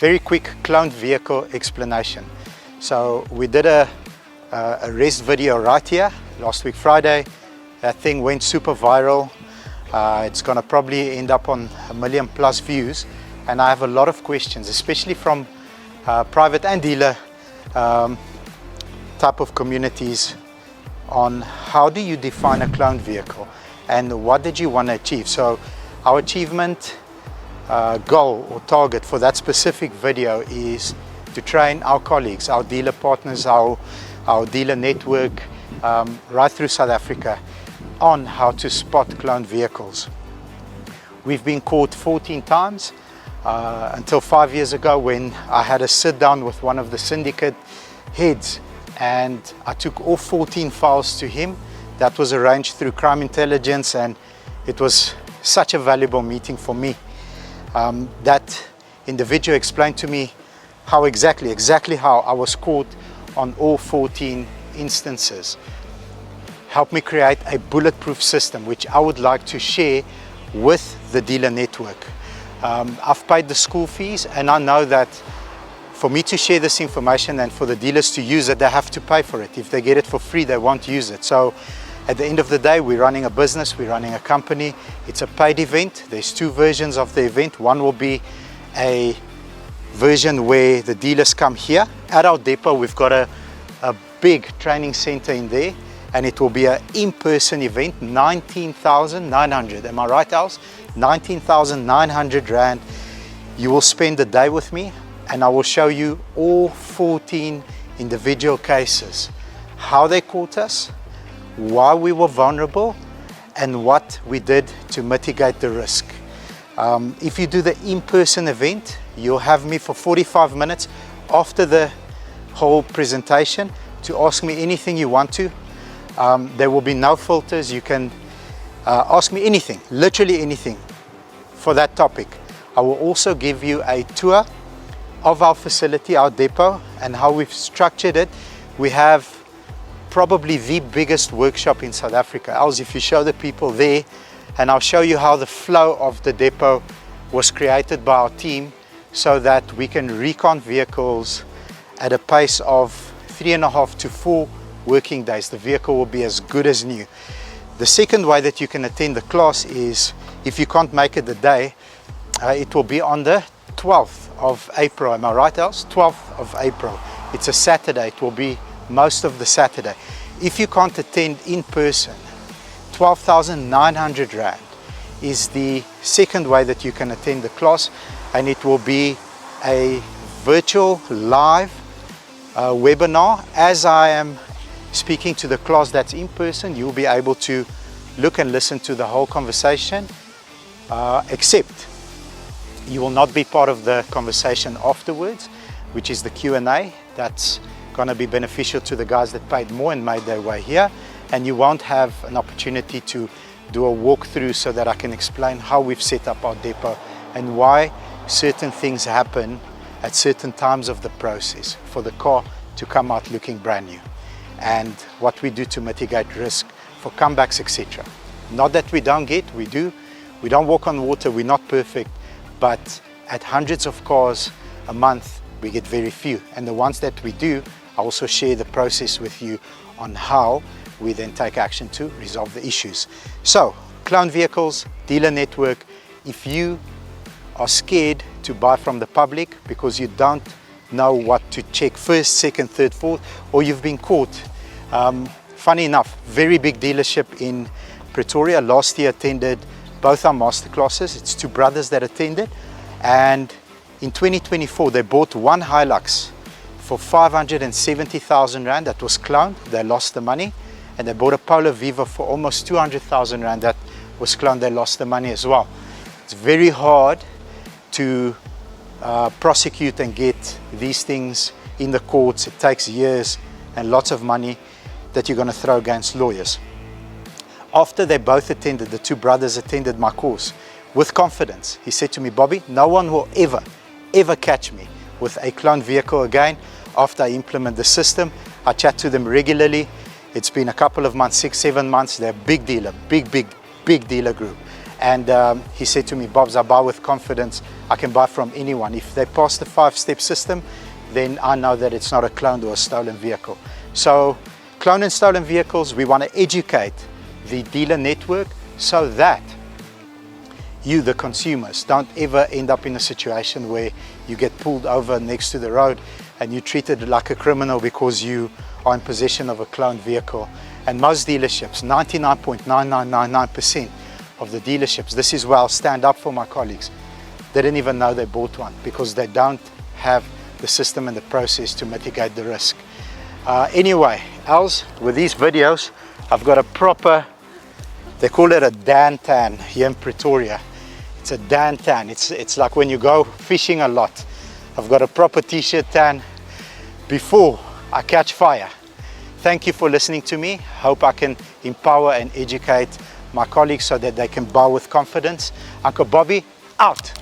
Very quick cloned vehicle explanation. So we did a rest video right here last week Friday. That thing went super viral. It's gonna probably end up on 1 million+ views, and I have a lot of questions, especially from private and dealer type of communities, on how do you define a cloned vehicle and what did you want to achieve. So our achievement goal or target for that specific video is to train our colleagues, our dealer partners, our dealer network right through South Africa on how to spot cloned vehicles. We've been caught 14 times until 5 years ago, when I had a sit down with one of the syndicate heads and I took all 14 files to him. That was arranged through crime intelligence, and it was such a valuable meeting for me. That individual explained to me how exactly how I was caught on all 14 instances. Helped me create a bulletproof system, which I would like to share with the dealer network. I've paid the school fees, and I know that for me to share this information and for the dealers to use it, they have to pay for it. If they get it for free, they won't use it. So at the end of the day, we're running a business, we're running a company. It's a paid event. There's 2 versions of the event. One will be a version where the dealers come here. At our depot, we've got a big training center in there, and it will be an in-person event, 19,900. Am I right, Els? 19,900 Rand. You will spend the day with me, and I will show you all 14 individual cases, how they caught us, why we were vulnerable, and what we did to mitigate the risk. If you do the in-person event, you'll have me for 45 minutes after the whole presentation to ask me anything you want to. There will be no filters. You can ask me anything, literally anything for that topic. I will also give you a tour of our facility, our depot, and how we've structured it. We have probably the biggest workshop in South Africa. Els, if you show the people there, and I'll show you how the flow of the depot was created by our team so that we can recon vehicles at a pace of 3.5 to 4 working days. The vehicle will be as good as new. The second way that you can attend the class is, if you can't make it the day, it will be on the 12th of April. Am I right, Els? 12th of April. It's a Saturday. It will be most of the Saturday. If you can't attend in person, 12,900 Rand is the second way that you can attend the class, and it will be a virtual live webinar. As I am speaking to the class that's in person, you'll be able to look and listen to the whole conversation, except you will not be part of the conversation afterwards, which is the Q&A. That's going to be beneficial to the guys that paid more and made their way here, and you won't have an opportunity to do a walkthrough so that I can explain how we've set up our depot and why certain things happen at certain times of the process for the car to come out looking brand new, and what we do to mitigate risk for comebacks, etc. Not that we don't get, we do. We don't walk on water, we're not perfect, but at hundreds of cars a month, we get very few. And the ones that we do, I also share the process with you on how we then take action to resolve the issues. So, cloned vehicles, dealer network. If you are scared to buy from the public because you don't know what to check first, second, third, fourth, or you've been caught. Funny enough, very big dealership in Pretoria last year attended both our masterclasses. It's 2 brothers that attended, and in 2024 they bought one Hilux for 570,000 Rand. That was cloned. They lost the money. And they bought a Polo Viva for almost 200,000 Rand. That was cloned. They lost the money as well. It's very hard to prosecute and get these things in the courts. It takes years and lots of money that you're going to throw against lawyers. After they both attended, the 2 brothers attended my course with confidence. He said to me, Bobby, no one will ever catch me with a cloned vehicle again after I implement the system. I chat to them regularly. It's been a couple of months, 6, 7 months. They're a big dealer, big dealer group. And he said to me, Bobs, I buy with confidence. I can buy from anyone. If they pass the 5-step system, then I know that it's not a cloned or a stolen vehicle. So cloned and stolen vehicles, we want to educate the dealer network so that you, the consumers, don't ever end up in a situation where you get pulled over next to the road and you're treated like a criminal because you are in possession of a cloned vehicle. And most dealerships, 99.9999% of the dealerships, this is where I'll stand up for my colleagues, they didn't even know they bought one because they don't have the system and the process to mitigate the risk. Anyway, Els, with these videos, I've got a proper, they call it a Dan tan here in Pretoria. It's a Dan tan. It's like when you go fishing a lot. I've got a proper t-shirt tan before I catch fire. Thank you for listening to me. Hope I can empower and educate my colleagues so that they can buy with confidence. Uncle Bobby, out.